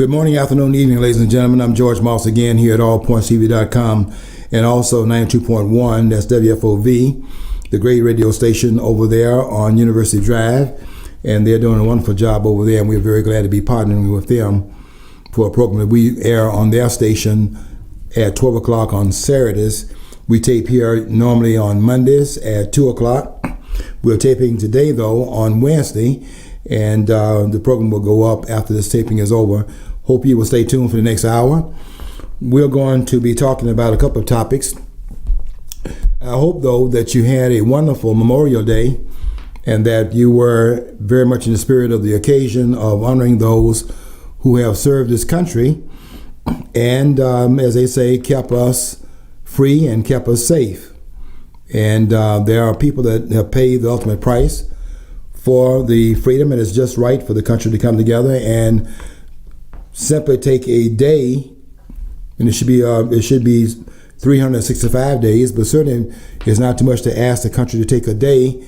Good morning, afternoon, evening, ladies and gentlemen. I'm George Moss again here at allpointstv.com and also 92.1, that's WFOV, the great radio station over there on University Drive. And they're doing a wonderful job over there, and we're very glad to be partnering with them for a program that we air on their station at 12 o'clock on Saturdays. We tape here normally on Mondays at 2 o'clock. We're taping today, though, on Wednesday, and the program will go up after this taping is over. Hope you will stay tuned for the next hour. We're going to be talking about a couple of topics. I hope, though, that you had a wonderful Memorial Day and that you were very much in the spirit of the occasion of honoring those who have served this country and, as they say, kept us free and kept us safe. And there are people that have paid the ultimate price for the freedom, and it's just right for the country to come together and simply take a day, and it should be 365 days, but certainly it's not too much to ask the country to take a day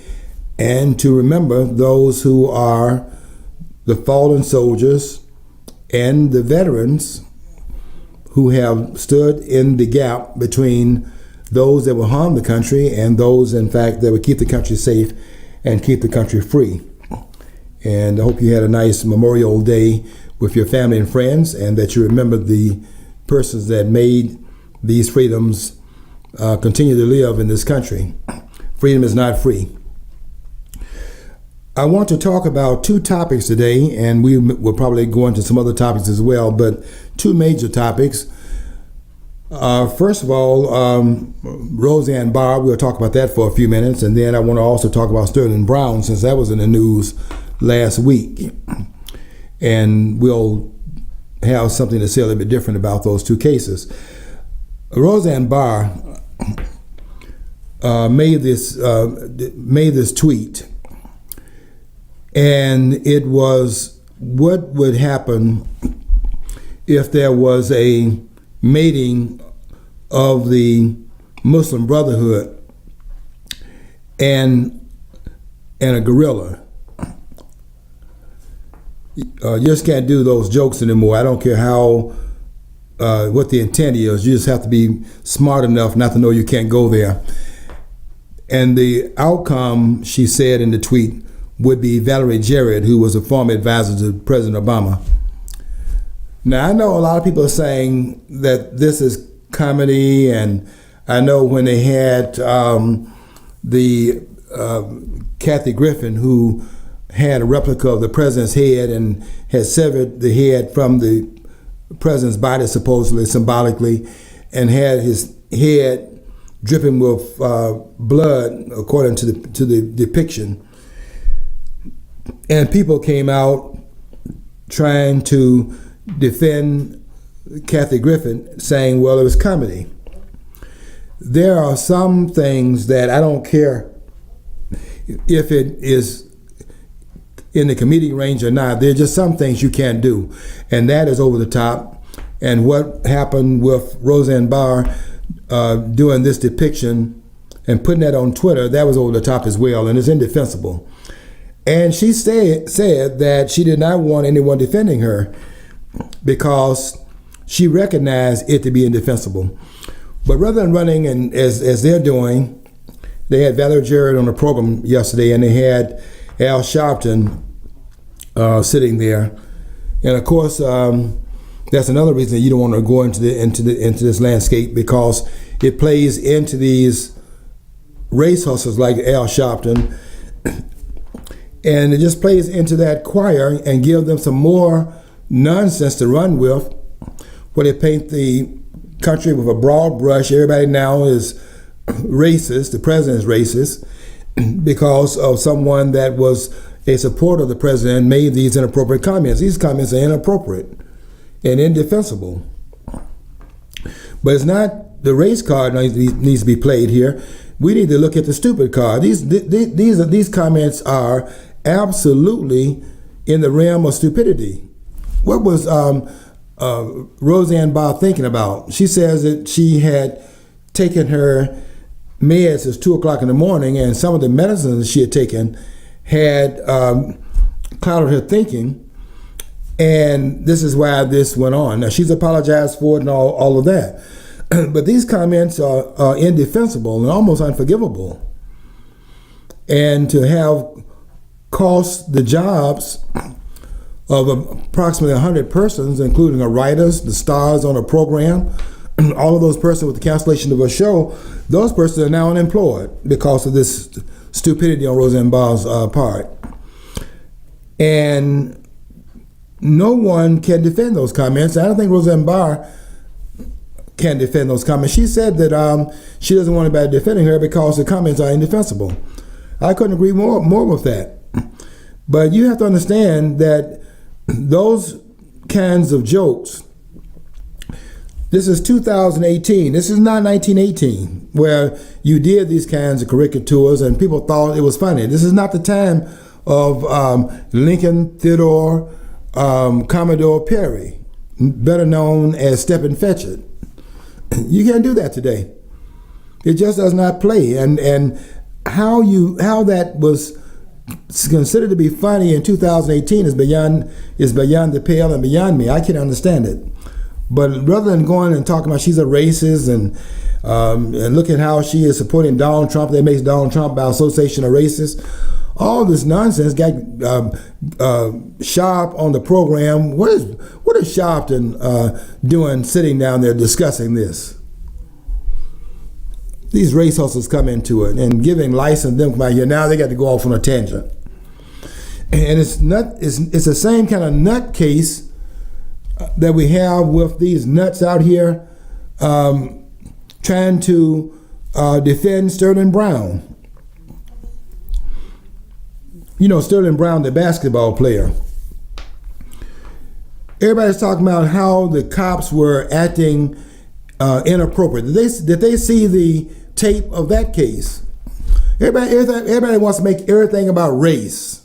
and to remember those who are the fallen soldiers and the veterans who have stood in the gap between those that will harm the country and those, in fact, that would keep the country safe and keep the country free. And I hope you had a nice Memorial Day with your family and friends, and that you remember the persons that made these freedoms continue to live in this country. Freedom is not free. I want to talk about two topics today, and we will probably go into some other topics as well, but two major topics. First of all, Roseanne Barr, we'll talk about that for a few minutes, and then I want to also talk about Sterling Brown, since that was in the news last week. And we'll have something to say a little bit different about those two cases. Roseanne Barr made this tweet, and it was what would happen if there was a mating of the Muslim Brotherhood and a gorilla. You just can't do those jokes anymore. I don't care how what the intent is. You just have to be smart enough not to know you can't go there. And the outcome, she said in the tweet, would be Valerie Jarrett, who was a former advisor to President Obama. Now, I know a lot of people are saying that this is comedy, and I know when they had Kathy Griffin, who had a replica of the president's head and had severed the head from the president's body, supposedly, symbolically, and had his head dripping with blood, according to the depiction. And people came out trying to defend Kathy Griffin, saying, well, it was comedy. There are some things that I don't care if it is in the comedic range or not. There are just some things you can't do, and that is over the top. And what happened with Roseanne Barr doing this depiction and putting that on Twitter, that was over the top as well, and it's indefensible. And she said that she did not want anyone defending her because she recognized it to be indefensible. But rather than running, and as they're doing, they had Valerie Jarrett on the program yesterday, and they had Al Sharpton sitting there. And of course, that's another reason you don't want to go into this landscape, because it plays into these race hustlers like Al Sharpton, and it just plays into that choir and give them some more nonsense to run with, where they paint the country with a broad brush. Everybody now is racist. The president is racist because of someone that was a supporter of the president made these inappropriate comments. These comments are inappropriate and indefensible. But it's not the race card needs to be played here. We need to look at the stupid card. These comments are absolutely in the realm of stupidity. What was Roseanne Barr thinking about? She says that she had taken her meds at 2 o'clock in the morning, and some of the medicines she had taken had clouded her thinking, And this is why this went on. Now, she's apologized for it and all of that. But these comments are indefensible and almost unforgivable. And to have cost the jobs of approximately 100 persons, including the writers, the stars on a program, all of those persons with the cancellation of a show, those persons are now unemployed because of this stupidity on Roseanne Barr's part. And no one can defend those comments. I don't think Roseanne Barr can defend those comments. She said that she doesn't want anybody defending her because the comments are indefensible. I couldn't agree more with that. But you have to understand that those kinds of jokes, this is 2018. This is not 1918, where you did these kinds of caricatures and people thought it was funny. This is not the time of Lincoln Theodore Commodore Perry, better known as Step and Fetch It. You can't do that today. It just does not play. And how that was considered to be funny in 2018 is beyond the pale and beyond me. I can't understand it. But rather than going and talking about she's a racist and look at how she is supporting Donald Trump, that makes Donald Trump by association a racist. All this nonsense got Sharp on the program. What is Sharpton doing sitting down there discussing this? These race hustlers come into it and giving license them come out here. Now they got to go off on a tangent. And it's the same kind of nut case that we have with these nuts out here trying to defend Sterling Brown. You know, Sterling Brown, the basketball player. Everybody's talking about how the cops were acting inappropriate. Did they see the tape of that case? Everybody wants to make everything about race.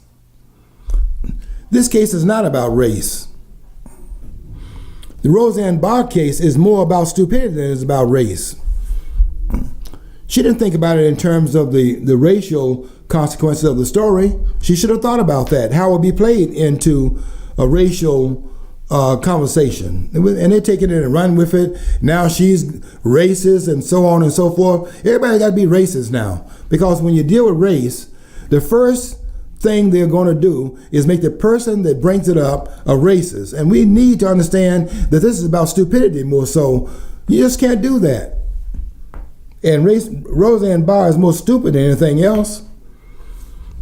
This case is not about race. The Roseanne Barr case is more about stupidity than it is about race. She didn't think about it in terms of the racial consequences of the story. She should have thought about that, how it would be played into a racial conversation. And they take it in and run with it. Now she's racist and so on and so forth. Everybody got to be racist now. Because when you deal with race, the first thing they're going to do is make the person that brings it up a racist. And we need to understand that this is about stupidity more so. You just can't do that. And Roseanne Barr is more stupid than anything else.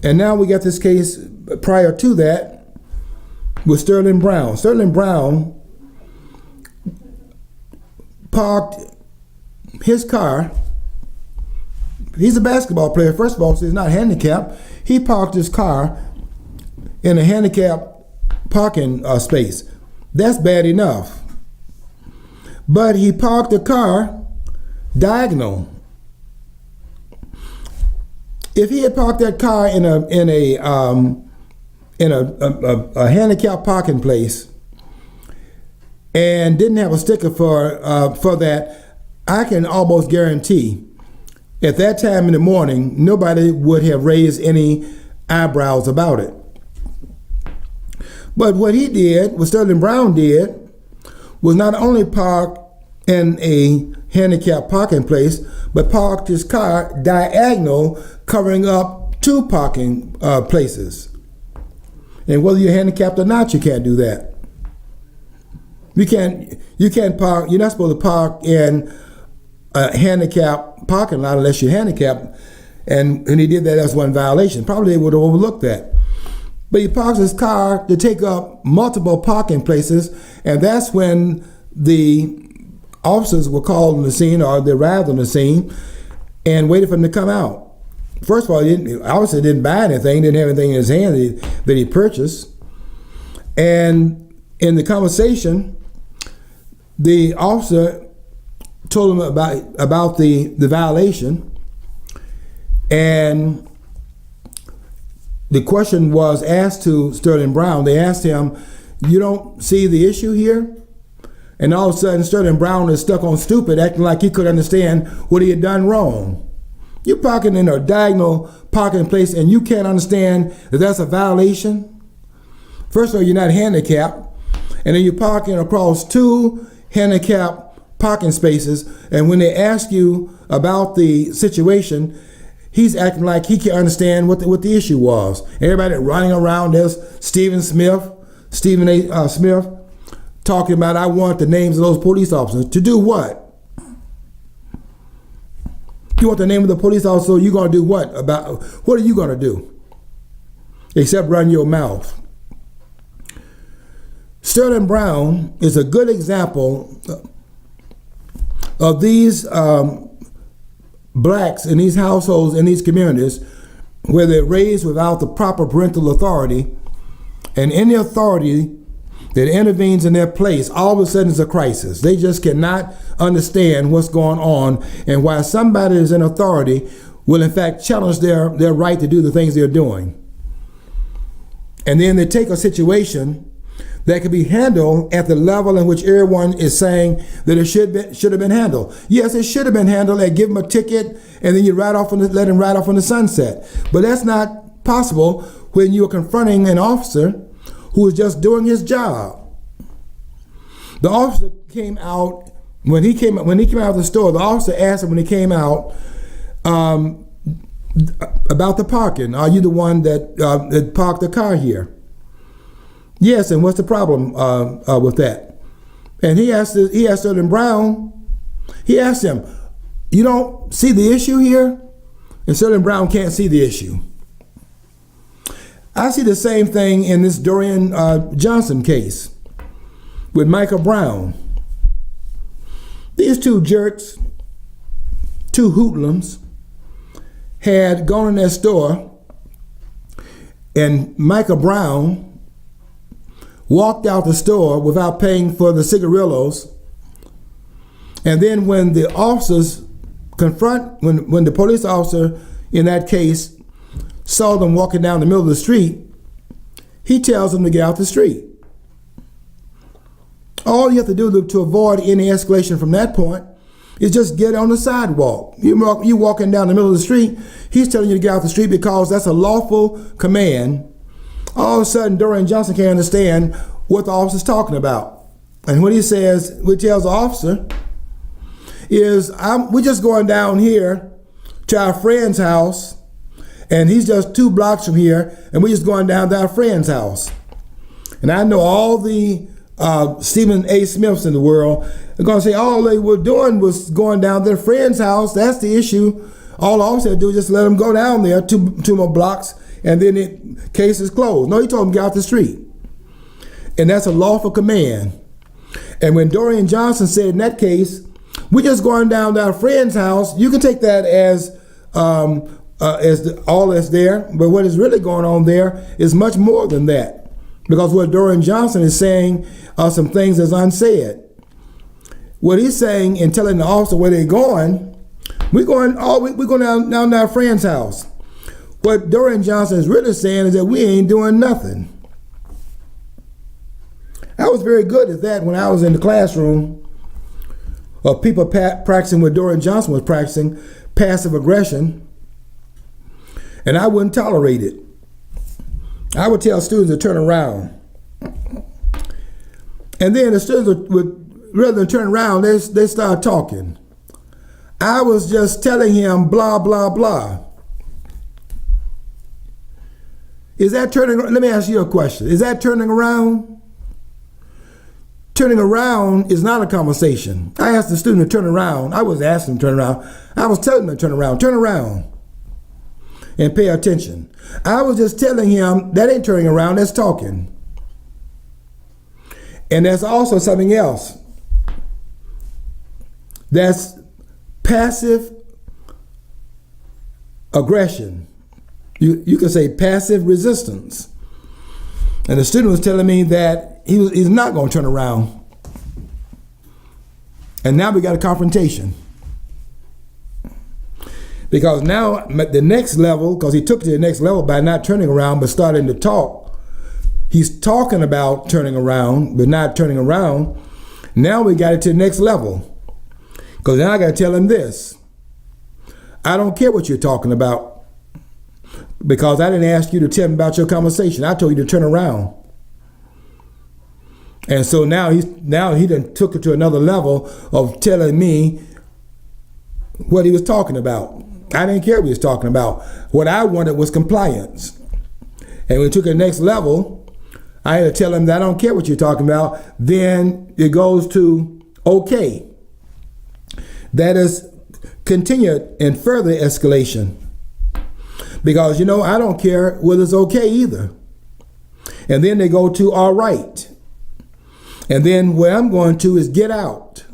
And now we got this case prior to that with Sterling Brown. Sterling Brown parked his car. He's a basketball player, first of all, so he's not handicapped. He parked his car in a handicapped parking space. That's bad enough. But he parked the car diagonal. If he had parked that car in a handicapped parking place and didn't have a sticker for that, I can almost guarantee at that time in the morning, nobody would have raised any eyebrows about it. But what he did, what Sterling Brown did, was not only park in a handicapped parking place, but parked his car diagonal, covering up two parking places. And whether you're handicapped or not, you can't do that. You can't park. You're not supposed to park in a handicapped parking lot unless you're handicapped. And he did that as one violation. Probably they would have overlooked that. But he parks his car to take up multiple parking places, and that's when the officers were called on the scene, or they arrived on the scene, and waited for him to come out. First of all, he obviously didn't buy anything, didn't have anything in his hand that he purchased. And in the conversation, the officer told him about the violation, and the question was asked to Sterling Brown. They asked him, "You don't see the issue here?" And all of a sudden, Sterling Brown is stuck on stupid, acting like he could understand what he had done wrong. You're parking in a diagonal parking place and you can't understand that that's a violation? First of all, you're not handicapped. and then you're parking across two handicapped parking spaces, and when they ask you about the situation, he's acting like he can't understand what the issue was. Everybody running around, there's Stephen A. Smith, talking about, I want the names of those police officers. To do what? You want the name of the police officer, you're going to do what? What are you going to do? Except run your mouth. Sterling Brown is a good example of these blacks in these households, in these communities, where they're raised without the proper parental authority, and any authority that intervenes in their place, all of a sudden is a crisis. They just cannot understand what's going on, and why somebody is in authority will in fact challenge their right to do the things they're doing. And then they take a situation that can be handled at the level in which everyone is saying that it should have been handled. Yes, it should have been handled. They give him a ticket, and then you let him ride off on the sunset. But that's not possible when you're confronting an officer who is just doing his job. The officer came out when he came out of the store. The officer asked him when he came out about the parking. Are you the one that parked the car here? Yes, and what's the problem with that? And he asked Sterling Brown, he asked him, you don't see the issue here? And Sterling Brown can't see the issue. I see the same thing in this Dorian Johnson case with Michael Brown. These two jerks, two hoodlums, had gone in their store, and Michael Brown walked out the store without paying for the cigarillos. And then when the officers when the police officer in that case saw them walking down the middle of the street, he tells them to get out the street. All you have to do to avoid any escalation from that point is just get on the sidewalk. You walking down the middle of the street, he's telling you to get out the street because that's a lawful command. All of a sudden, Dorian Johnson can't understand what the officer's talking about. And what he tells the officer is, we're just going down here to our friend's house, and he's just 2 blocks from here, and we're just going down to our friend's house. And I know all the Stephen A. Smiths in the world are going to say all they were doing was going down to their friend's house. That's the issue. All the officer had to do is just let them go down there 2 more blocks, and then the case is closed. No, he told them to get out the street. And that's a lawful command. And when Dorian Johnson said in that case, we're just going down to our friend's house, you can take that as all that's there. But what is really going on there is much more than that. Because what Dorian Johnson is saying are some things that's unsaid. What he's saying and telling the officer where they're going, we're going down to our friend's house. What Dorian Johnson is really saying is that we ain't doing nothing. I was very good at that when I was in the classroom of people practicing what Dorian Johnson was practicing, passive aggression, and I wouldn't tolerate it. I would tell students to turn around. And then the students would rather than turn around, they start talking. I was just telling him blah, blah, blah. Is that turning? Let me ask you a question. Is that turning around? Turning around is not a conversation. I asked the student to turn around. I was asking him to turn around. I was telling him to turn around and pay attention. I was just telling him that ain't turning around, that's talking. And there's also something else. That's passive aggression. You can say passive resistance. And the student was telling me that he's not going to turn around. And now we got a confrontation. Because now the next level, because he took it to the next level by not turning around but starting to talk. He's talking about turning around but not turning around. Now we got it to the next level. Because now I got to tell him this. I don't care what you're talking about. Because I didn't ask you to tell me about your conversation. I told you to turn around. And so now he done took it to another level of telling me what he was talking about. I didn't care what he was talking about. What I wanted was compliance. And when we took it to the next level, I had to tell him that I don't care what you're talking about. Then it goes to okay. That is continued and further escalation. Because, I don't care whether it's okay either. And then they go to all right. And then where I'm going to is get out.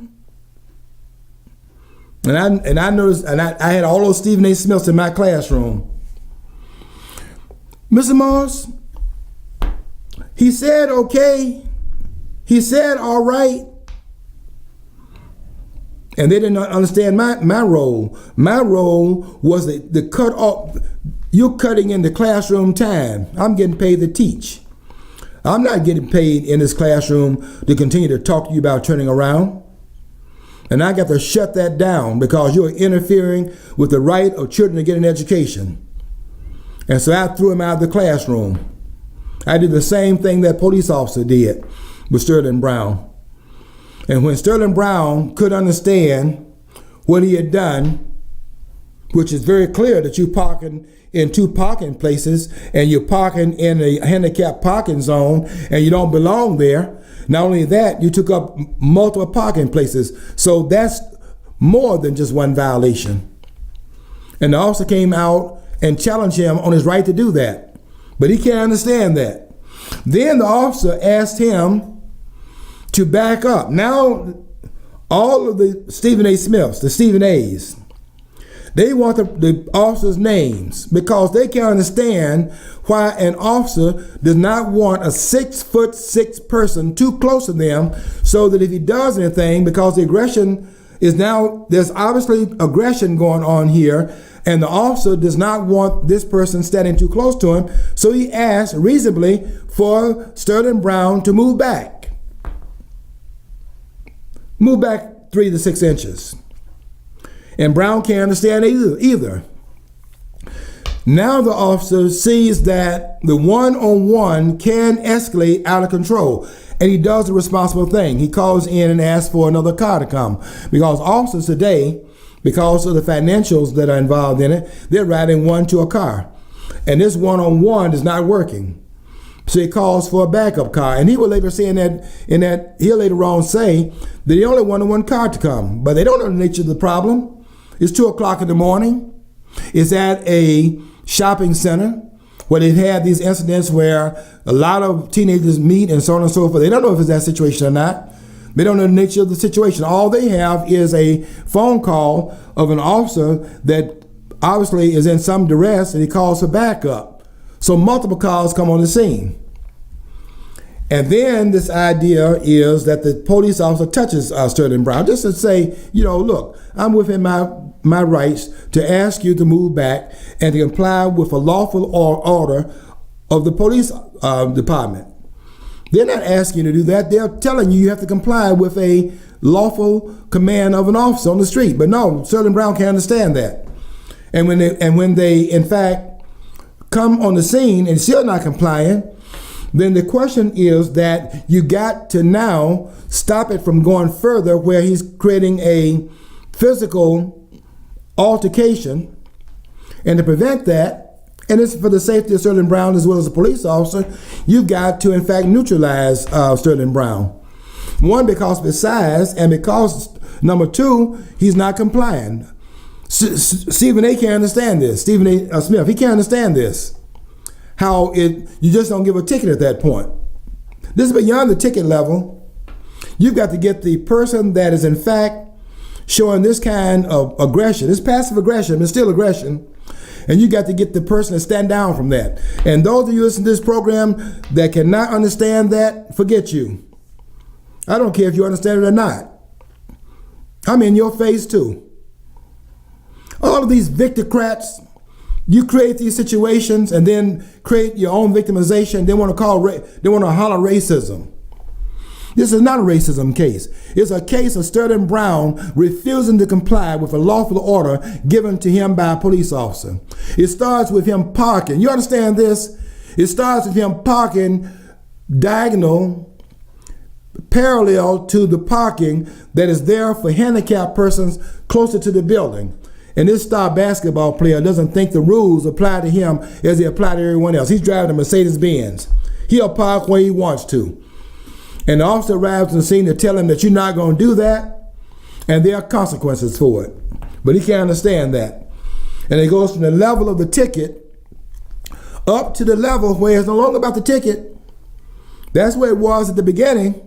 And I noticed, and I had all those Stephen A. Smiths in my classroom. Mr. Morris, he said okay. He said all right. And they didn't understand my role. My role was the cut off. You're cutting into classroom time. I'm getting paid to teach. I'm not getting paid in this classroom to continue to talk to you about turning around. And I got to shut that down because you're interfering with the right of children to get an education. And so I threw him out of the classroom. I did the same thing that police officer did with Sterling Brown. And when Sterling Brown could understand what he had done, which is very clear that you're parking in two parking places and you're parking in a handicapped parking zone and you don't belong there. Not only that, you took up multiple parking places. So that's more than just one violation. And the officer came out and challenged him on his right to do that. But he can't understand that. Then the officer asked him to back up. Now, all of the Stephen A. Smiths, the Stephen A's, they want the officers' names because they can't understand why an officer does not want a 6'6" person too close to them so that if he does anything, because the aggression is now, there's obviously aggression going on here, and the officer does not want this person standing too close to him, so he asked reasonably for Sterling Brown to move back. Move back 3 to 6 inches. And Brown can't understand either. Now the officer sees that the one-on-one can escalate out of control. And he does the responsible thing. He calls in and asks for another car to come. Because officers today, because of the financials that are involved in it, they're riding one to a car. And this one-on-one is not working. So he calls for a backup car. And he will later say he'll later on say that he only wanted one car to come. But they don't know the nature of the problem. It's 2 o'clock in the morning. It's at a shopping center where they've had these incidents where a lot of teenagers meet and so on and so forth. They don't know if it's that situation or not. They don't know the nature of the situation. All they have is a phone call of an officer that obviously is in some duress and he calls for backup. So multiple calls come on the scene. And then this idea is that the police officer touches Sterling Brown just to say, look, I'm within my rights to ask you to move back and to comply with a lawful order of the police department. They're not asking you to do that. They're telling you have to comply with a lawful command of an officer on the street. But no, Sterling Brown can't understand that. And when they in fact come on the scene and still not complying, then the question is that you got to now stop it from going further where he's creating a physical altercation. And to prevent that, and it's for the safety of Sterling Brown as well as the police officer, you've got to in fact neutralize Sterling Brown. One, because of his size, and because, number two, he's not complying. Stephen A. can't understand this. Stephen A. Smith, he can't understand this. How you just don't give a ticket at that point. This is beyond the ticket level. You've got to get the person that is in fact showing this kind of aggression. It's passive aggression, but still aggression. And you got to get the person to stand down from that. And those of you listening to this program that cannot understand that, forget you. I don't care if you understand it or not. I'm in your face too. All of these victocrats, you create these situations and then create your own victimization. They want to holler racism. This is not a racism case. It's a case of Sterling Brown refusing to comply with a lawful order given to him by a police officer. It starts with him parking. You understand this? It starts with him parking diagonal parallel to the parking that is there for handicapped persons closer to the building. And this star basketball player doesn't think the rules apply to him as they apply to everyone else. He's driving a Mercedes-Benz. He'll park where he wants to. And the officer arrives on the scene to tell him that you're not going to do that, and there are consequences for it. But he can't understand that. And it goes from the level of the ticket up to the level where it's no longer about the ticket. That's where it was at the beginning.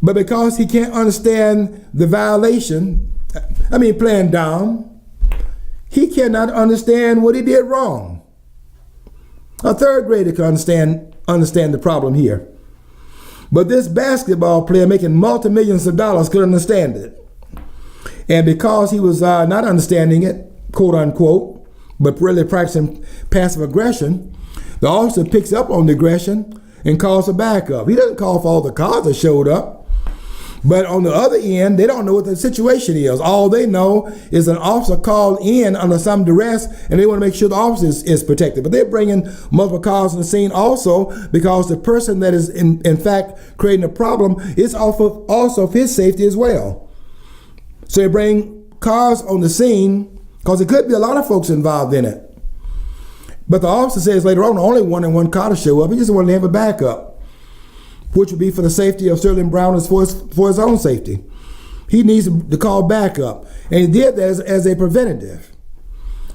But because he can't understand the violation, playing dumb, he cannot understand what he did wrong. A third grader can understand the problem here. But this basketball player making multi-millions of dollars could understand it. And because he was not understanding it, quote unquote, but really practicing passive aggression, the officer picks up on the aggression and calls for backup. He doesn't call for all the cars that showed up. But on the other end, they don't know what the situation is. All they know is an officer called in under some duress, and they want to make sure the officer is protected. But they're bringing multiple cars on the scene also because the person that is in fact creating a problem is also of his safety as well. So they bring cars on the scene because there could be a lot of folks involved in it. But the officer says later on, only one car to show up. He just wanted to have a backup, which would be for the safety of Sterling Brown as for his own safety. He needs to call backup. And he did that as a preventative.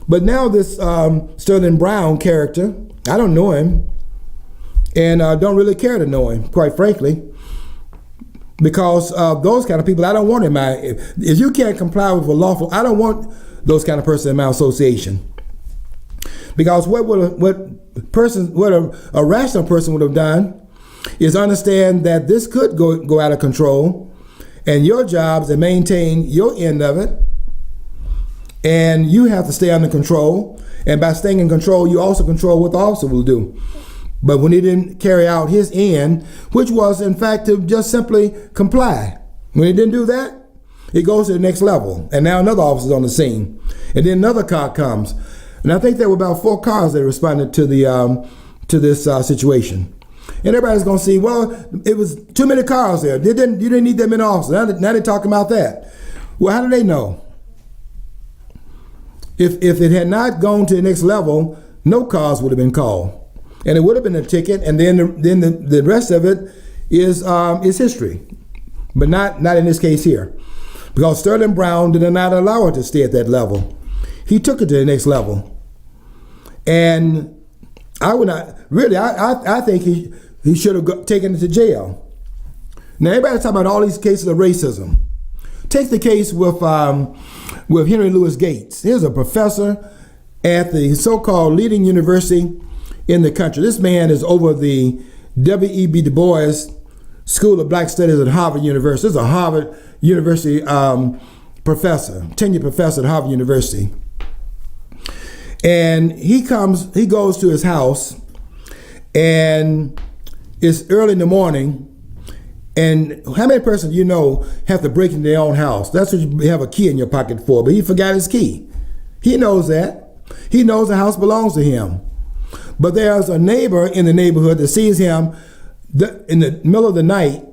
But now this Sterling Brown character, I don't know him, and don't really care to know him, quite frankly, because those kind of people, I don't want in my, if you can't comply with a lawful, I don't want those kind of person in my association. Because what a rational person would have done is understand that this could go out of control, and your job is to maintain your end of it, and you have to stay under control, and by staying in control, you also control what the officer will do. But when he didn't carry out his end, which was in fact to just simply comply, when he didn't do that, it goes to the next level, and now another officer's on the scene, and then another car comes, and I think there were about 4 cars that responded to this situation. And everybody's going to see, well, it was too many cars there. You didn't need that many officers. Now they're talking about that. Well, how do they know? If it had not gone to the next level, no cars would have been called. And it would have been a ticket, and then the rest of it is history. But not in this case here. Because Sterling Brown did not allow it to stay at that level. He took it to the next level. And I would not, really, I think he should have taken it to jail. Now, everybody's talking about all these cases of racism. Take the case with Henry Louis Gates. Here's a professor at the so-called leading university in the country. This man is over the W.E.B. Du Bois School of Black Studies at Harvard University. This is a Harvard University professor, tenured professor at Harvard University. And he goes to his house, and it's early in the morning. And how many persons you know have to break into their own house? That's what you have a key in your pocket for, but he forgot his key. He knows that. He knows the house belongs to him. But there's a neighbor in the neighborhood that sees him in the middle of the night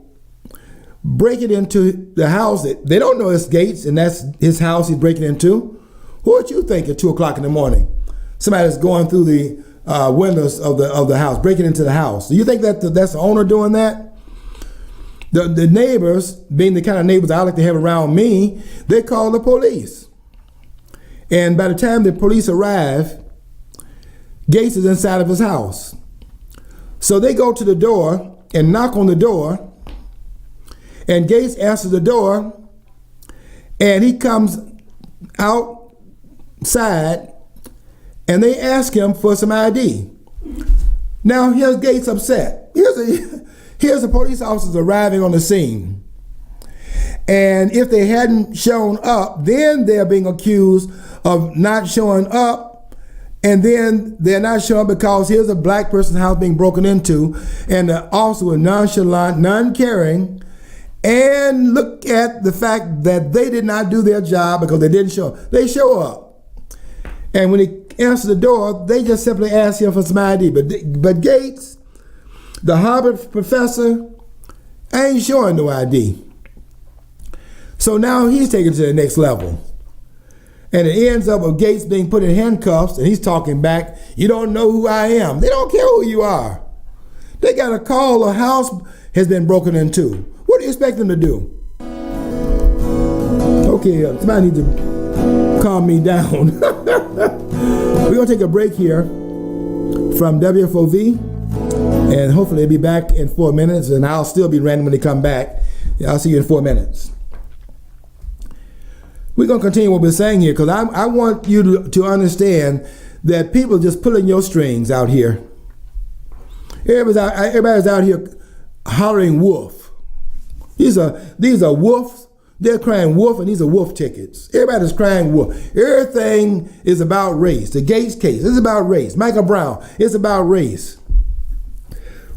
breaking into the house. They don't know it's Gates, and that's his house he's breaking into. What would you think at 2 o'clock in the morning? Somebody's going through the windows of the house, breaking into the house. Do you think that's the owner doing that? The neighbors, being the kind of neighbors I like to have around me, they call the police. And by the time the police arrive, Gates is inside of his house. So they go to the door and knock on the door, and Gates answers the door, and he comes outside, and they ask him for some ID. Now here's Gates upset. Here's the police officers arriving on the scene. And if they hadn't shown up, then they're being accused of not showing up. And then they're not showing up because here's a black person's house being broken into, and the officer was nonchalant, non-caring, and look at the fact that they did not do their job because they didn't show up. They show up. And when he answered the door, they just simply asked him for some ID. But Gates, the Harvard professor, I ain't showing no ID. So now he's taken to the next level. And it ends up with Gates being put in handcuffs, and he's talking back, you don't know who I am. They don't care who you are. They got a call, a house has been broken into. What do you expect them to do? Okay, somebody needs to calm me down. We're going to take a break here from WFOV, and hopefully they'll be back in 4 minutes, and I'll still be random when they come back. I'll see you in 4 minutes. We're going to continue what we're saying here, because I want you to understand that people are just pulling your strings out here. Everybody's out here hollering wolf. These are wolves. They're crying wolf, and these are wolf tickets. Everybody's crying wolf. Everything is about race. The Gates case is about race. Michael Brown, it's about race.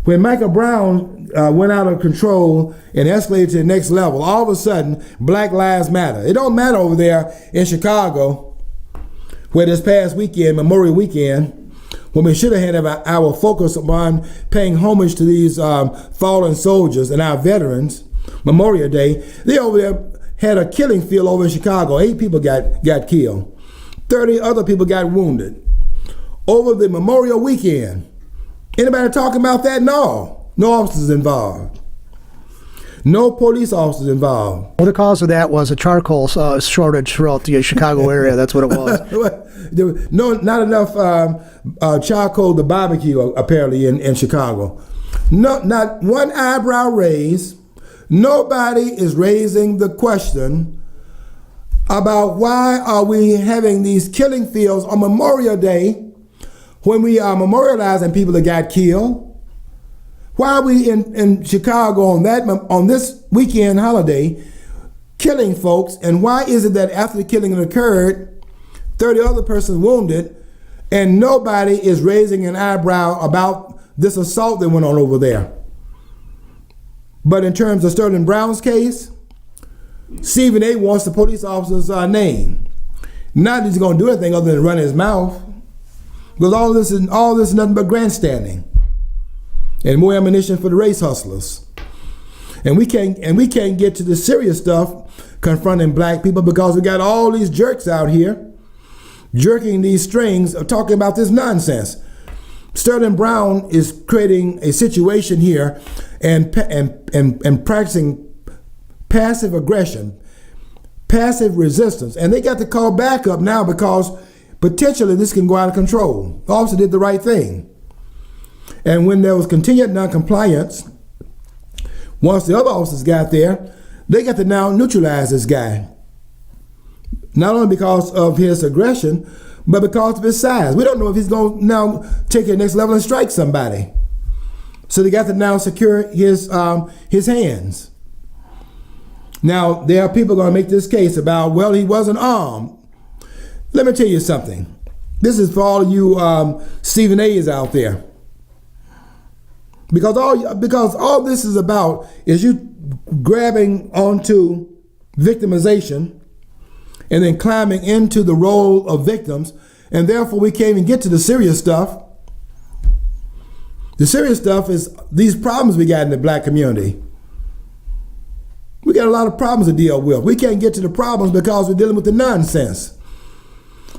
When Michael Brown went out of control and escalated to the next level, all of a sudden, Black Lives Matter. It don't matter over there in Chicago, where this past weekend, Memorial Weekend, when we should have had our focus on paying homage to these fallen soldiers and our veterans, Memorial Day, they over there had a killing field over in Chicago. 8 people got killed. 30 other people got wounded over the Memorial Weekend. Anybody talking about that? No. No officers involved. No police officers involved. Well, the cause of that was a charcoal shortage throughout the Chicago area. That's what it was. There was not enough charcoal to barbecue, apparently, in Chicago. No, not one eyebrow raised. Nobody is raising the question about why are we having these killing fields on Memorial Day when we are memorializing people that got killed. Why are we in Chicago on this weekend holiday killing folks? And why is it that after the killing occurred, 30 other persons wounded, and nobody is raising an eyebrow about this assault that went on over there? But in terms of Sterling Brown's case, Stephen A. wants the police officer's name. Not that he's going to do anything other than run his mouth, because all this is nothing but grandstanding and more ammunition for the race hustlers. And we can't get to the serious stuff confronting black people because we got all these jerks out here jerking these strings of talking about this nonsense. Sterling Brown is creating a situation here and practicing passive aggression, passive resistance. And they got to call backup now because potentially this can go out of control. The officer did the right thing. And when there was continued noncompliance, once the other officers got there, they got to now neutralize this guy. Not only because of his aggression, but because of his size. We don't know if he's going to now take it to the next level and strike somebody. So they got to now secure his hands. Now, there are people going to make this case about, well, he wasn't armed. Let me tell you something. This is for all of you Stephen A's out there. Because all this is about is you grabbing onto victimization and then climbing into the role of victims, and therefore we can't even get to the serious stuff. The serious stuff is these problems we got in the black community. We got a lot of problems to deal with. We can't get to the problems because we're dealing with the nonsense.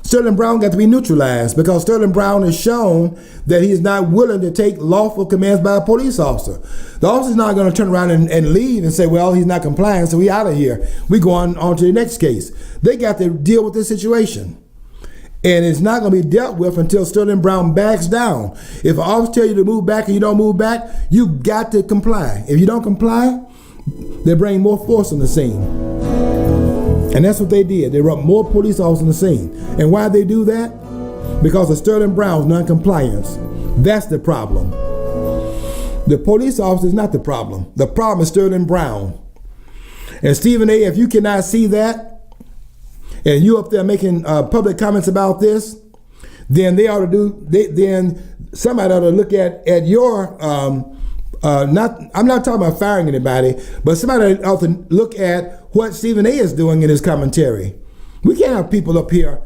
Sterling Brown got to be neutralized because Sterling Brown has shown that he is not willing to take lawful commands by a police officer. The officer's not going to turn around and leave and say, well, he's not complying, so we out of here. We go on to the next case. They got to deal with this situation. And it's not going to be dealt with until Sterling Brown backs down. If an officer tells you to move back and you don't move back, you got to comply. If you don't comply, they bring more force on the scene. And that's what they did. They brought more police officers on the scene. And why they do that? Because of Sterling Brown's noncompliance. That's the problem. The police officer is not the problem. The problem is Sterling Brown. And Stephen A., if you cannot see that, and you up there making public comments about this, then then somebody ought to look at your I'm not talking about firing anybody, but somebody ought to look at what Stephen A. is doing in his commentary. We can't have people up here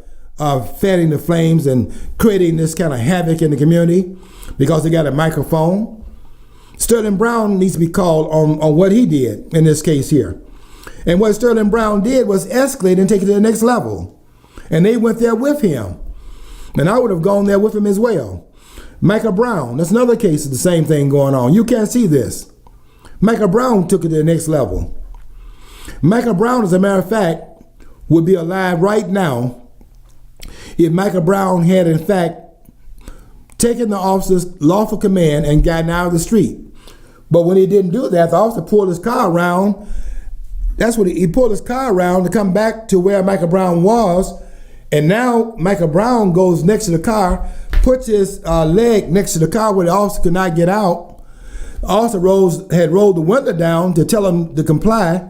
fanning the flames and creating this kind of havoc in the community because they got a microphone. Sterling Brown needs to be called on what he did in this case here. And what Sterling Brown did was escalate and take it to the next level. And they went there with him. And I would have gone there with him as well. Michael Brown, that's another case of the same thing going on. You can't see this. Michael Brown took it to the next level. Michael Brown, as a matter of fact, would be alive right now if Michael Brown had, in fact, taken the officer's lawful command and gotten out of the street. But when he didn't do that, the officer pulled his car around. That's what he pulled his car around to come back to where Michael Brown was. And now Michael Brown goes next to the car, puts his leg next to the car where the officer could not get out. The officer had rolled the window down to tell him to comply.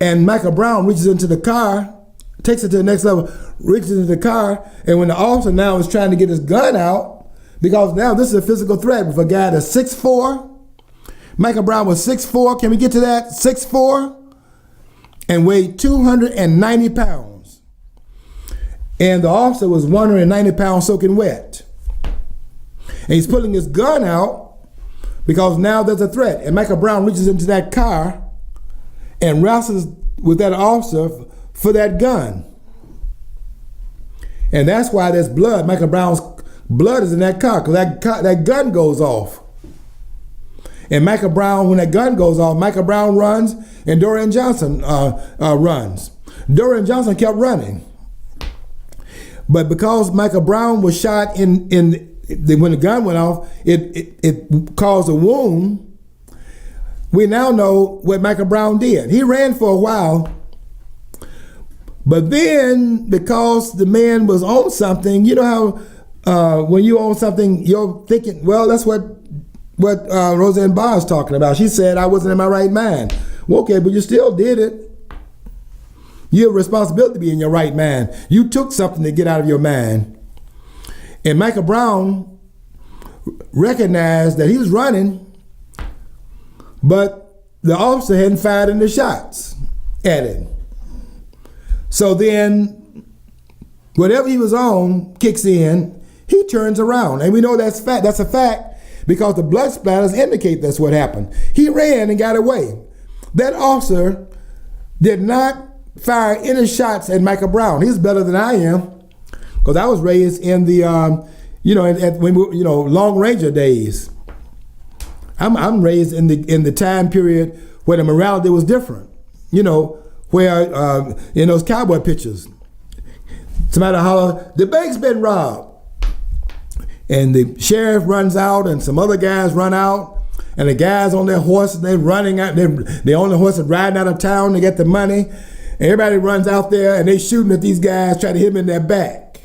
And Michael Brown reaches into the car, takes it to the next level, reaches into the car, and when the officer now is trying to get his gun out, because now this is a physical threat with a guy that's 6'4". Michael Brown was 6'4". Can we get to that? 6'4", and weighed 290 pounds. And the officer was 190 pounds soaking wet. And he's pulling his gun out because now there's a threat. And Michael Brown reaches into that car and wrestles with that officer for that gun. And that's why there's blood. Michael Brown's blood is in that car because that gun goes off. And Michael Brown, when that gun goes off, Michael Brown runs and Dorian Johnson runs. Dorian Johnson kept running. But because Michael Brown was shot when the gun went off, it caused a wound. We now know what Michael Brown did. He ran for a while, but then because the man was on something, you know how when you own something, you're thinking, well, that's what Roseanne Barr is talking about. She said, I wasn't in my right mind. Well, okay, but you still did it. You have a responsibility to be in your right mind. You took something to get out of your mind. And Michael Brown recognized that he was running, but the officer hadn't fired any shots at him. So then, whatever he was on kicks in, he turns around. And we know that's fact. That's a fact because the blood splatters indicate that's what happened. He ran and got away. That officer did not fire any shots at Michael Brown. He's better than I am because I was raised in the, Long Ranger days. I'm raised in the time period where the morality was different. Where in those cowboy pictures, somebody holler, the bank's been robbed. And the sheriff runs out and some other guys run out and the guys on their horses, they're running out, they're on the horse and riding out of town to get the money. And everybody runs out there and they shooting at these guys, trying to hit them in their back.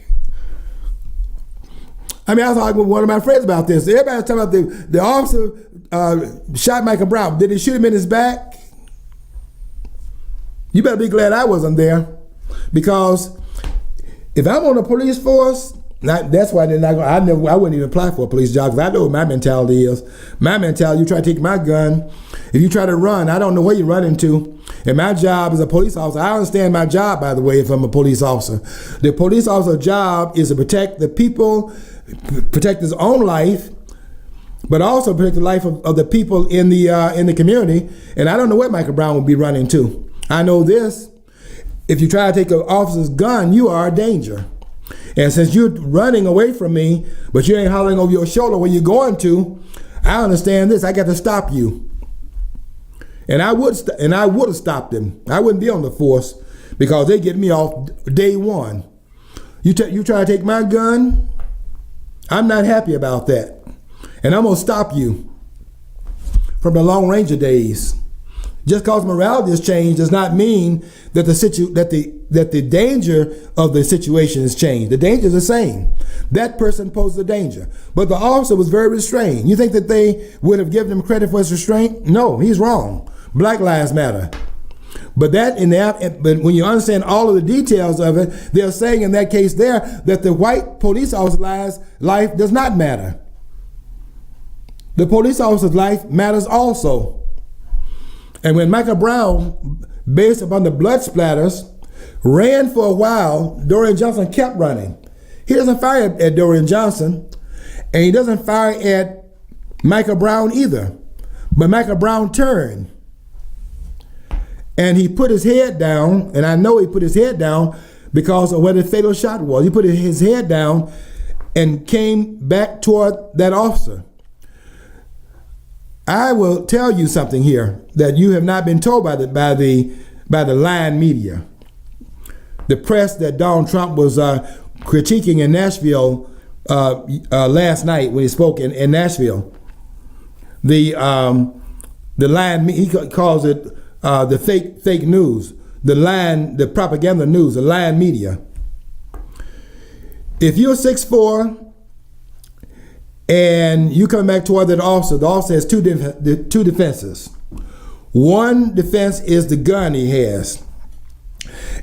I mean, I was talking with one of my friends about this. Everybody was talking about the officer shot Michael Brown. Did he shoot him in his back? You better be glad I wasn't there, because if I'm on the police force, that's why I wouldn't even apply for a police job, because I know what my mentality is. My mentality, you try to take my gun, if you try to run, I don't know where you're running to. And my job as a police officer, I understand my job, by the way, if I'm a police officer. The police officer's job is to protect the people, protect his own life, but also protect the life of the people in the community. And I don't know where Michael Brown would be running to. I know this: if you try to take an officer's gun, you are a danger. And since you're running away from me, but you ain't hollering over your shoulder where you're going to, I understand this. I got to stop you. And I would have stopped them. I wouldn't be on the force because they get me off day one. You try to take my gun, I'm not happy about that. And I'm going to stop you from the Long Ranger days. Just because morality has changed does not mean that the danger of the situation has changed. The danger is the same. That person posed a danger, but the officer was very restrained. You think that they would have given him credit for his restraint? No, he's wrong. Black Lives Matter. But but when you understand all of the details of it, they're saying in that case there that the white police officer's life does not matter. The police officer's life matters also. And when Michael Brown, based upon the blood splatters, ran for a while, Dorian Johnson kept running. He doesn't fire at Dorian Johnson, and he doesn't fire at Michael Brown either. But Michael Brown turned. And he put his head down, and I know he put his head down because of where the fatal shot was. He put his head down and came back toward that officer. I will tell you something here that you have not been told by the lying media. The press that Donald Trump was critiquing in Nashville last night when he spoke in Nashville. The lying, he calls it the fake news, the propaganda news, the lying media. If you're 6'4" and you come back toward that officer, the officer has two defenses. One defense is the gun he has.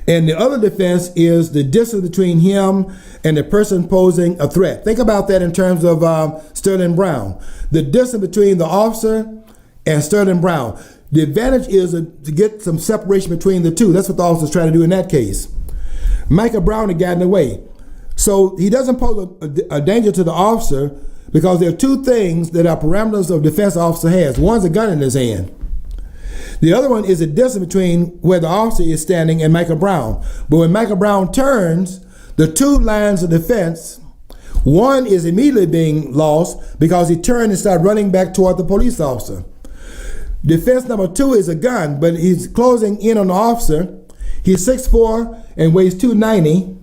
And the other defense is the distance between him and the person posing a threat. Think about that in terms of Sterling Brown. The distance between the officer and Sterling Brown. The advantage is to get some separation between the two. That's what the officer's trying to do in that case. Michael Brown had gotten away. So he doesn't pose a danger to the officer because there are two things that are parameters of defense officer has. One's a gun in his hand. The other one is the distance between where the officer is standing and Michael Brown. But when Michael Brown turns, the two lines of defense, one is immediately being lost because he turned and started running back toward the police officer. Defense number two is a gun, but he's closing in on the officer. He's 6'4" and weighs 290.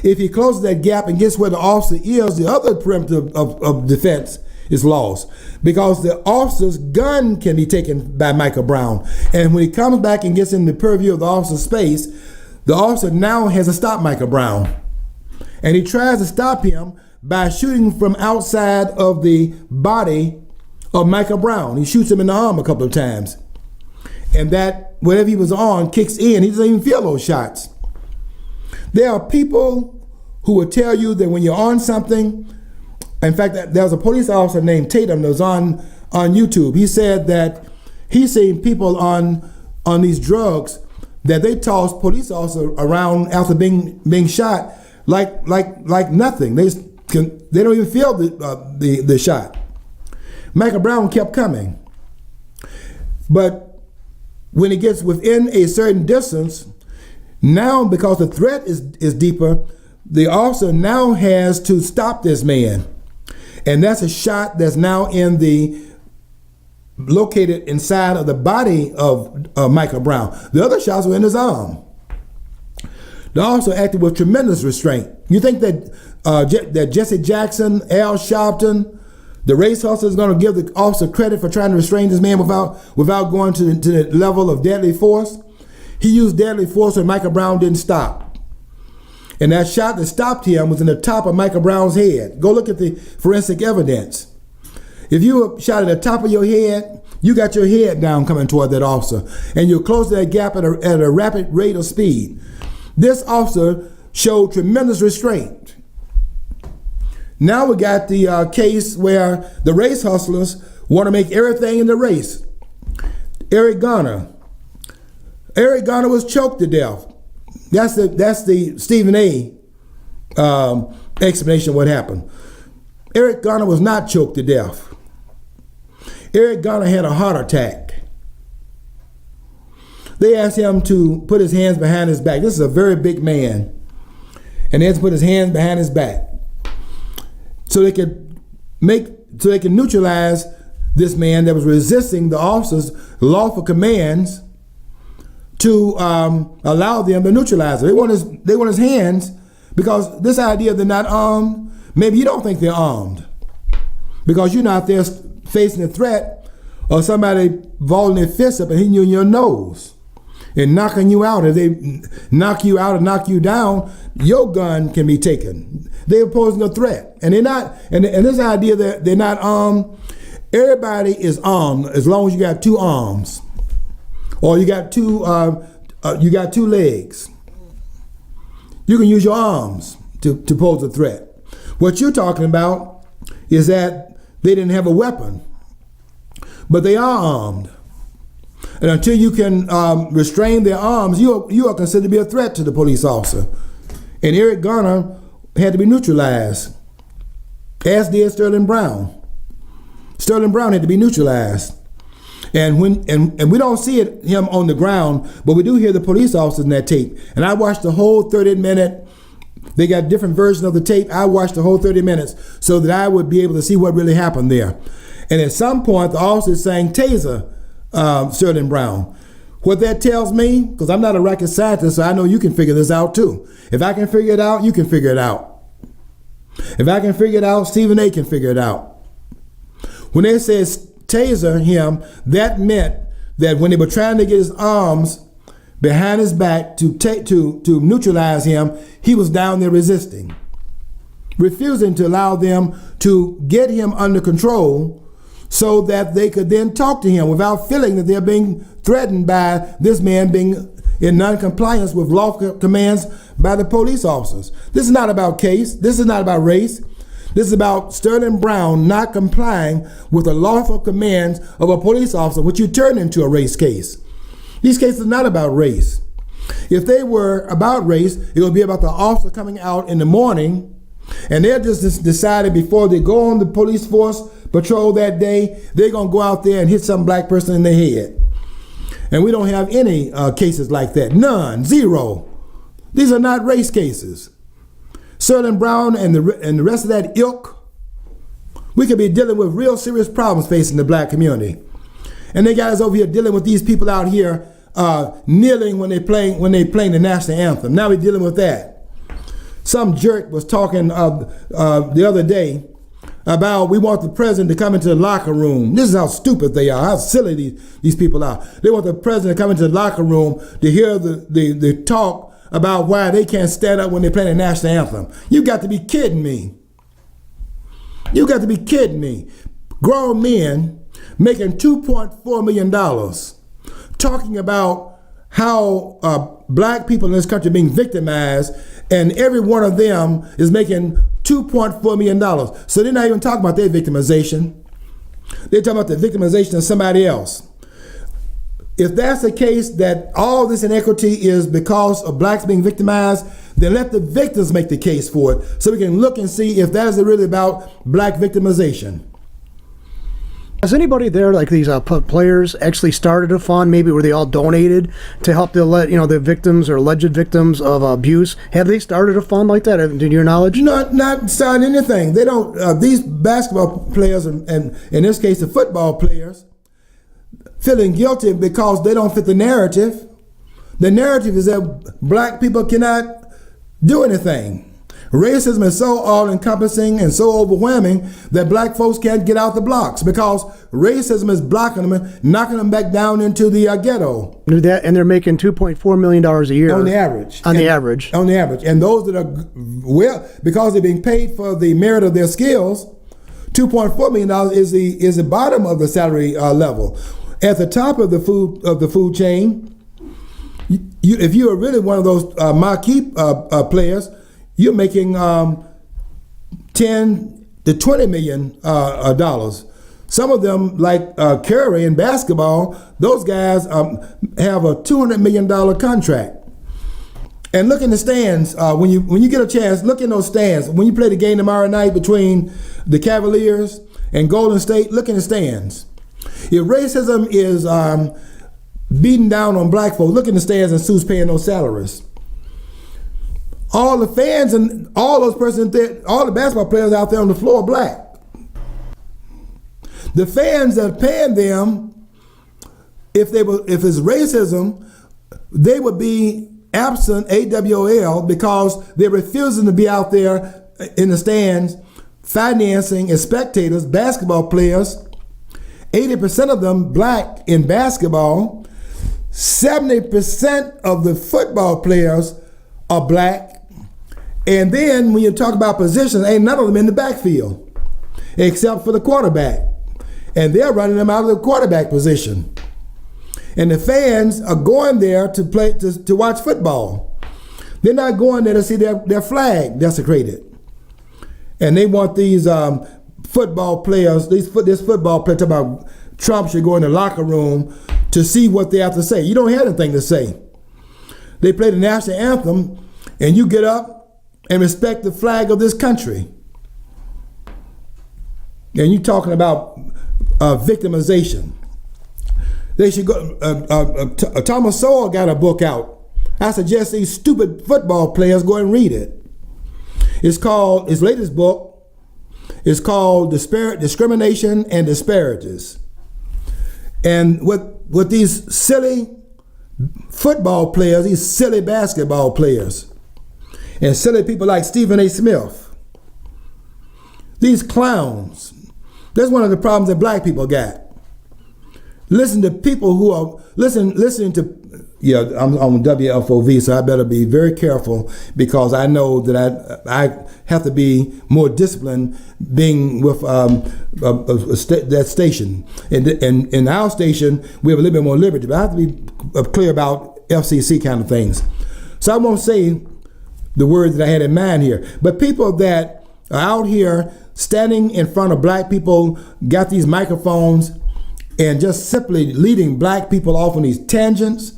If he closes that gap and gets where the officer is, the other perimeter of defense is lost because the officer's gun can be taken by Michael Brown. And when he comes back and gets in the purview of the officer's space, the officer now has to stop Michael Brown. And he tries to stop him by shooting from outside of the body of Michael Brown. He shoots him in the arm a couple of times. And that, whatever he was on, kicks in. He doesn't even feel those shots. There are people who will tell you that when you're on something, in fact, there was a police officer named Tatum that was on YouTube. He said that he's seen people on these drugs that they toss police officers around after being shot like nothing. They don't even feel the shot. Michael Brown kept coming, but when it gets within a certain distance, now because the threat is deeper, the officer now has to stop this man. And that's a shot that's now located inside of the body of Michael Brown. The other shots were in his arm. The officer acted with tremendous restraint. You think that that Jesse Jackson, Al Sharpton, the race hustler is going to give the officer credit for trying to restrain this man without going to the level of deadly force? He used deadly force when Michael Brown didn't stop. And that shot that stopped him was in the top of Michael Brown's head. Go look at the forensic evidence. If you were shot at the top of your head, you got your head down coming toward that officer, and you're close to that gap at a rapid rate of speed. This officer showed tremendous restraint. Now we got the case where the race hustlers want to make everything in the race. Eric Garner. Eric Garner was choked to death. That's the Stephen A. Explanation of what happened. Eric Garner was not choked to death. Eric Garner had a heart attack. They asked him to put his hands behind his back. This is a very big man. And they had to put his hands behind his back so they could neutralize this man that was resisting the officer's lawful commands to allow them to neutralize it. They want his hands because this idea they're not armed, maybe you don't think they're armed because you're not there facing a threat of somebody vaulting their fist up and hitting you in your nose and knocking you out. If they knock you out or knock you down, your gun can be taken. They're posing a threat. And they're not, and this idea that they're not armed, everybody is armed as long as you got two arms. Or you got two legs. You can use your arms to pose a threat. What you're talking about is that they didn't have a weapon, but they are armed. And until you can restrain their arms, you are considered to be a threat to the police officer. And Eric Garner had to be neutralized, as did Sterling Brown. Sterling Brown had to be neutralized. And we don't see him on the ground, but we do hear the police officers in that tape. And I watched the whole 30-minute. They got different versions of the tape. I watched the whole 30 minutes so that I would be able to see what really happened there. And at some point, the officer is saying, "Taser Sterling Brown." What that tells me, because I'm not a rocket scientist, so I know you can figure this out too. If I can figure it out, you can figure it out. If I can figure it out, Stephen A. can figure it out. When they said taser him, that meant that when they were trying to get his arms behind his back to neutralize him, he was down there resisting, refusing to allow them to get him under control so that they could then talk to him without feeling that they're being threatened by this man being in non-compliance with lawful commands by the police officers. This is not about case. This is not about race. This is about Sterling Brown not complying with the lawful commands of a police officer, which you turn into a race case. These cases are not about race. If they were about race, it would be about the officer coming out in the morning, and they're just decided before they go on the police force patrol that day, they're going to go out there and hit some black person in the head. And we don't have any cases like that. None. Zero. These are not race cases. Sterling Brown and the rest of that ilk, we could be dealing with real serious problems facing the black community. And they got us over here dealing with these people out here kneeling when they playing the national anthem. Now we're dealing with that. Some jerk was talking the other day about we want the president to come into the locker room. This is how stupid they are, how silly these people are. They want the president to come into the locker room to hear the talk about why they can't stand up when they play the national anthem. You got to be kidding me. You got to be kidding me. Grown men making $2.4 million talking about how black people in this country are being victimized, and every one of them is making $2.4 million. So they're not even talking about their victimization. They're talking about the victimization of somebody else. If that's the case, that all this inequity is because of blacks being victimized, then let the victims make the case for it so we can look and see if that is really about black victimization. Has anybody there, like these players, actually started a fund, maybe where they all donated to help the victims or alleged victims of abuse? Have they started a fund like that, to your knowledge? Not starting anything. They don't. These basketball players, and in this case, the football players, feeling guilty because they don't fit the narrative. The narrative is that black people cannot do anything. Racism is so all-encompassing and so overwhelming that black folks can't get out the blocks because racism is blocking them and knocking them back down into the ghetto. And they're making $2.4 million a year. On the average. On the average. And those that are, because they're being paid for the merit of their skills, $2.4 million is the bottom of the salary level. At the top of the food chain, if you are really one of those marquee players, you're making $10 to $20 million dollars. Some of them, like Curry in basketball, those guys have a $200 million contract. And look in the stands when you get a chance. Look in those stands when you play the game tomorrow night between the Cavaliers and Golden State. Look in the stands. If racism is beating down on black folk, look in the stands and see who's paying those salaries. All the fans and all those persons there, all the basketball players out there on the floor are black. The fans that are paying them, if it's racism, they would be absent AWOL because they're refusing to be out there in the stands financing as spectators, basketball players. 80% of them black in basketball. 70% of the football players are black. And then when you talk about positions, ain't none of them in the backfield except for the quarterback. And they're running them out of the quarterback position. And the fans are going there to play to watch football. They're not going there to see their flag desecrated. And they want these football players, this football player, talking about Trump should go in the locker room to see what they have to say. You don't have anything to say. They play the national anthem, and you get up and respect the flag of this country. And you talking about victimization. They should go. Thomas Sowell got a book out. I suggest these stupid football players go and read it. It's called, his latest book is called Discrimination and Disparities. And with these silly football players, these silly basketball players, and silly people like Stephen A. Smith, these clowns, that's one of the problems that black people got. Listen to people who are listening to. Yeah, I'm on WFOV, so I better be very careful because I know that I have to be more disciplined being with that station. And in our station, we have a little bit more liberty, but I have to be clear about FCC kind of things. So I won't say the words that I had in mind here. But people that are out here standing in front of black people, got these microphones, and just simply leading black people off on these tangents.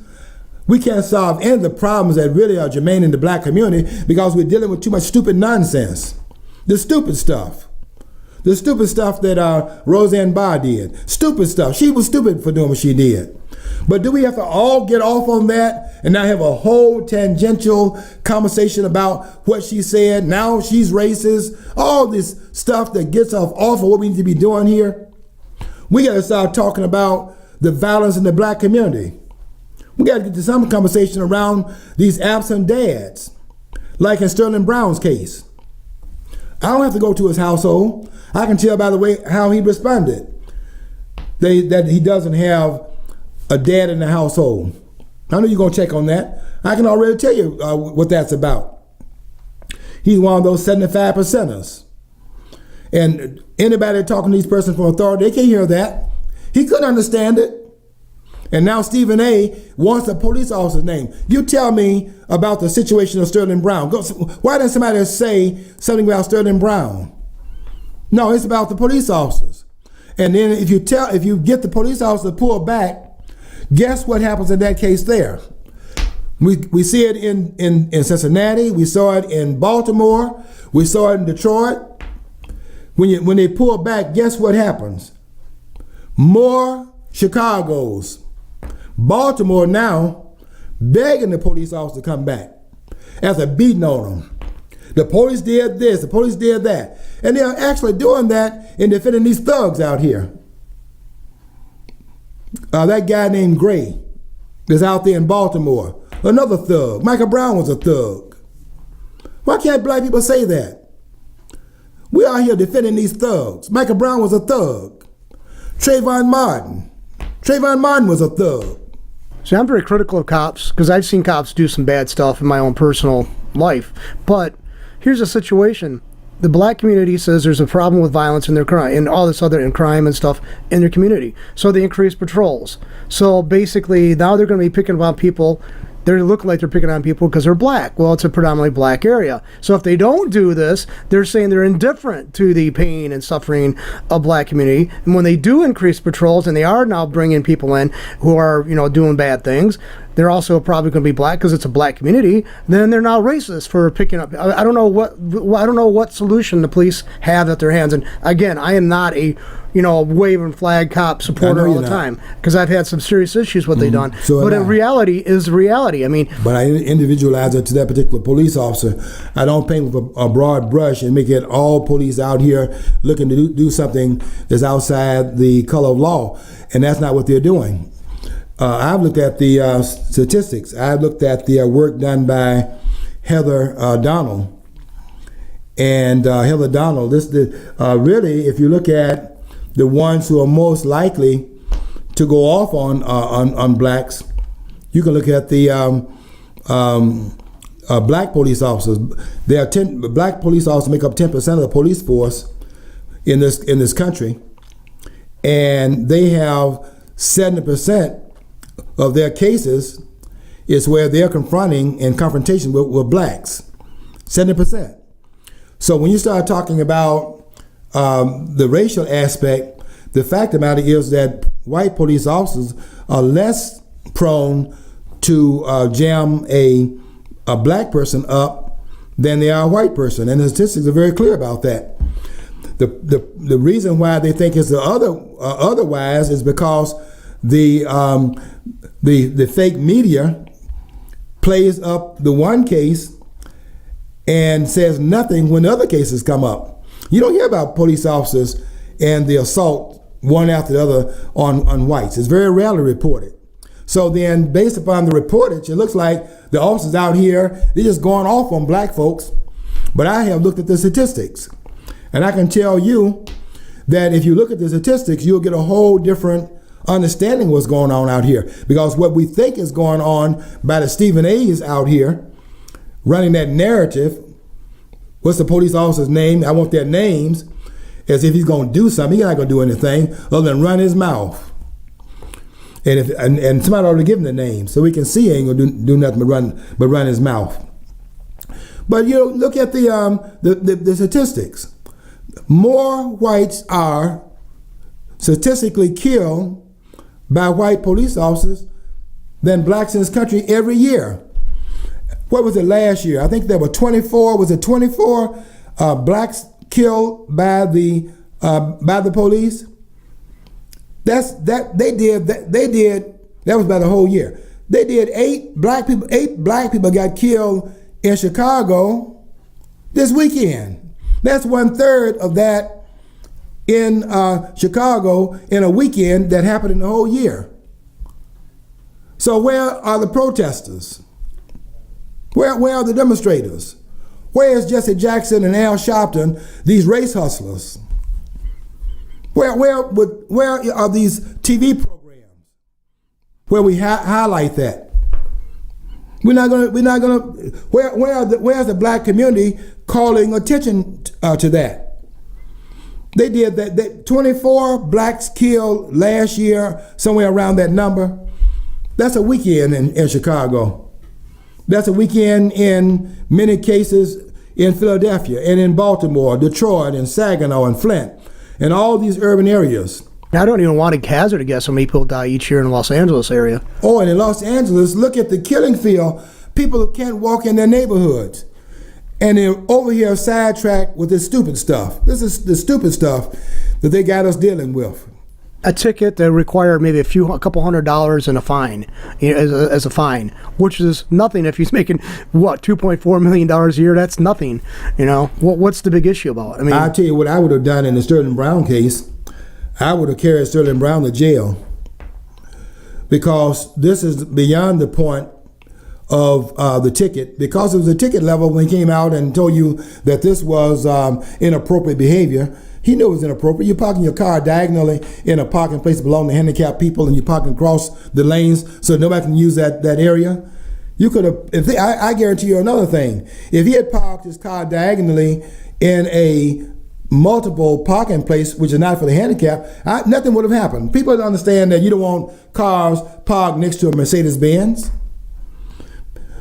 We can't solve any of the problems that really are germane in the black community because we're dealing with too much stupid nonsense. The stupid stuff. The stupid stuff that Roseanne Barr did. Stupid stuff. She was stupid for doing what she did. But do we have to all get off on that and now have a whole tangential conversation about what she said? Now she's racist. All this stuff that gets off of what we need to be doing here. We got to start talking about the violence in the black community. We got to get to some conversation around these absent dads, like in Sterling Brown's case. I don't have to go to his household. I can tell by the way how he responded that he doesn't have a dad in the household. I know you're going to check on that. I can already tell you what that's about. He's one of those 75%ers. And anybody talking to these persons from authority, they can't hear that. He couldn't understand it. And now Stephen A. wants a police officer's name. You tell me about the situation of Sterling Brown. Why didn't somebody say something about Sterling Brown? No, it's about the police officers. And then if you get the police officer to pull back, guess what happens in that case there? We see it in Cincinnati. We saw it in Baltimore. We saw it in Detroit. When they pull back, guess what happens? More Chicagos. Baltimore now begging the police officer to come back after beating on them. The police did this, the police did that. And they're actually doing that in defending these thugs out here. That guy named Gray is out there in Baltimore. Another thug. Michael Brown was a thug. Why can't black people say that? We are here defending these thugs. Michael Brown was a thug. Trayvon Martin was a thug. See, I'm very critical of cops because I've seen cops do some bad stuff in my own personal life. But here's a situation. The black community says there's a problem with violence in their crime and all this other crime and stuff in their community. So they increase patrols. So basically now they're going to be picking on people. They look like they're picking on people because they're black. Well, it's a predominantly black area. So if they don't do this, they're saying they're indifferent to the pain and suffering of black community. And when they do increase patrols and they are now bringing people in who are, doing bad things, they're also probably going to be black because it's a black community. Then they're now racist for picking up. I don't know what solution the police have at their hands. And again, I am not a waving flag cop supporter all the time because I've had some serious issues with what they've done. So but in reality is reality. I mean, but I individualize it to that particular police officer. I don't paint with a broad brush and make it all police out here looking to do something that's outside the color of law, and that's not what they're doing. I've looked at the statistics. I've looked at the work done by Heather Donald. And Heather Donald, really, if you look at the ones who are most likely to go off on blacks, you can look at the black police officers. Black police officers make up 10% of the police force in this country, and they have 70% of their cases is where they're confronting in confrontation with blacks. 70%. So when you start talking about the racial aspect, the fact of the matter is that white police officers are less prone to jam a black person up than they are a white person, and the statistics are very clear about that. The reason why they think it's otherwise is because the fake media plays up the one case and says nothing when other cases come up. You don't hear about police officers and the assault one after the other on whites. It's very rarely reported. So then, based upon the reportage, it looks like the officers out here, they're just going off on black folks. But I have looked at the statistics, and I can tell you that if you look at the statistics, you'll get a whole different understanding of what's going on out here. Because what we think is going on by the Stephen A's out here, running that narrative, what's the police officer's name? I want their names, as if he's going to do something. He's not going to do anything other than run his mouth. And somebody ought to give him the name so we can see he ain't going to do nothing but run his mouth. But you know, look at the statistics. More whites are statistically killed by white police officers than blacks in this country every year. What was it last year? I think there were 24. Was it 24 blacks killed by the police? That was by the whole year. They did 8 black people got killed in Chicago this weekend. That's 1/3 of that in Chicago in a weekend that happened in the whole year. So where are the protesters? Where are the demonstrators? Where is Jesse Jackson and Al Sharpton, these race hustlers? Where are these TV programs where we highlight that? Where's the black community calling attention to that? They did that 24 blacks killed last year, somewhere around that number. That's a weekend in Chicago. That's a weekend in many cases in Philadelphia and in Baltimore, Detroit, and Saginaw and Flint, and all these urban areas. I don't even want to hazard to guess how many people die each year in the Los Angeles area. Oh, and in Los Angeles, look at the killing field. People can't walk in their neighborhoods. And they're over here sidetracked with this stupid stuff. This is the stupid stuff that they got us dealing with. A ticket that required maybe a couple $100 and a fine, as a fine, which is nothing if he's making, $2.4 million a year? That's nothing. What's the big issue about it? I mean, I'll tell you what I would have done in the Sterling Brown case. I would have carried Sterling Brown to jail, because this is beyond the point of the ticket, because it was a ticket level when he came out and told you that this was inappropriate behavior. He knew it was inappropriate. You're parking your car diagonally in a parking place that belongs to handicapped people, and you're parking across the lanes so nobody can use that area. You could have, I guarantee you another thing. If he had parked his car diagonally in a multiple parking place, which is not for the handicapped, nothing would have happened. People don't understand that you don't want cars parked next to a Mercedes-Benz.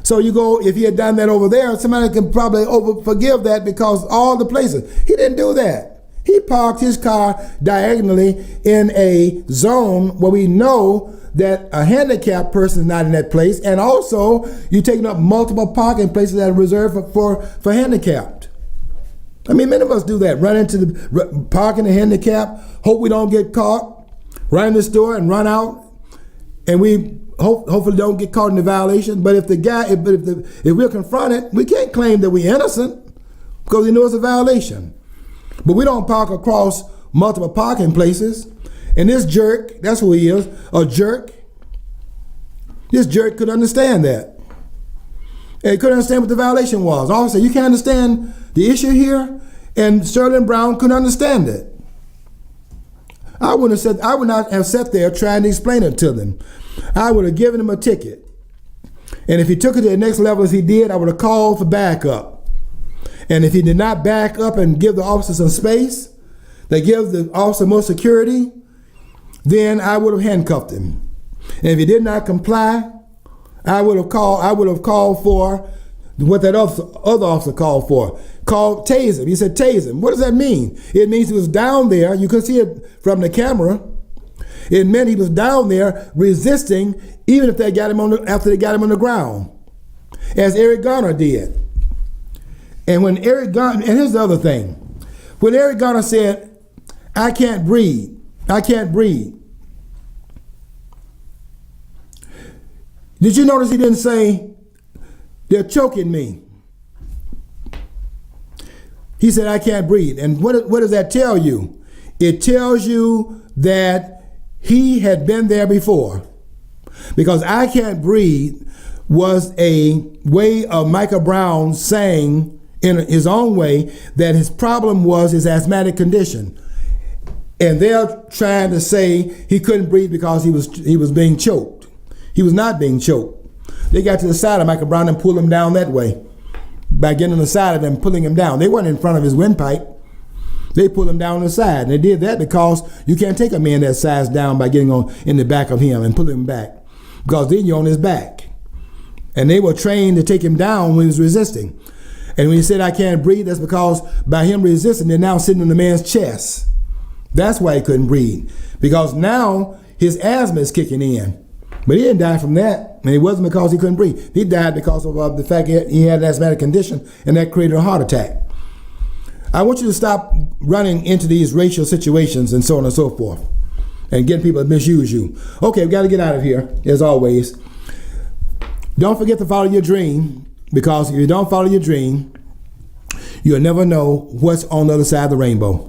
So if he had done that over there, somebody could probably forgive that, because all the places. He didn't do that. He parked his car diagonally in a zone where we know that a handicapped person is not in that place, and also you're taking up multiple parking places that are reserved for handicapped. I mean, many of us do that. Run into the parking the handicapped, hope we don't get caught, run in the store and run out, and we hopefully don't get caught in the violation. But if we're confronted, we can't claim that we're innocent, because we know it's a violation. But we don't park across multiple parking places. And this jerk, that's who he is, a jerk. This jerk could understand that. And he couldn't understand what the violation was. Also, you can't understand the issue here, and Sterling Brown couldn't understand it. I would not have sat there trying to explain it to them. I would have given him a ticket. And if he took it to the next level as he did, I would have called for backup. And if he did not back up and give the officer some space, that gives the officer more security, then I would have handcuffed him. And if he did not comply, I would have called for what that other officer called for. Called tase him. He said tase him. What does that mean? It means he was down there. You could see it from the camera. It meant he was down there resisting, even if they got him after they got him on the ground, as Eric Garner did. And when Eric Garner, and here's the other thing, When Eric Garner said, I can't breathe, I can't breathe, did you notice he didn't say, they're choking me? He said, I can't breathe. And what does that tell you? It tells you that he had been there before. Because I can't breathe was a way of Michael Brown saying in his own way that his problem was his asthmatic condition. And they're trying to say he couldn't breathe because he was being choked. He was not being choked. They got to the side of Michael Brown and pulled him down that way by getting on the side of him and pulling him down. They weren't in front of his windpipe. They pulled him down the side. And they did that because you can't take a man that size down by getting on in the back of him and pulling him back, because then you're on his back. And they were trained to take him down when he was resisting. And when he said, I can't breathe, that's because by him resisting, they're now sitting on the man's chest. That's why he couldn't breathe, because now his asthma is kicking in. But he didn't die from that, and it wasn't because he couldn't breathe. He died because of the fact he had an asthmatic condition, and that created a heart attack. I want you to stop running into these racial situations and so on and so forth, and getting people to misuse you. Okay, we've got to get out of here, as always. Don't forget to follow your dream, because if you don't follow your dream, you'll never know what's on the other side of the rainbow.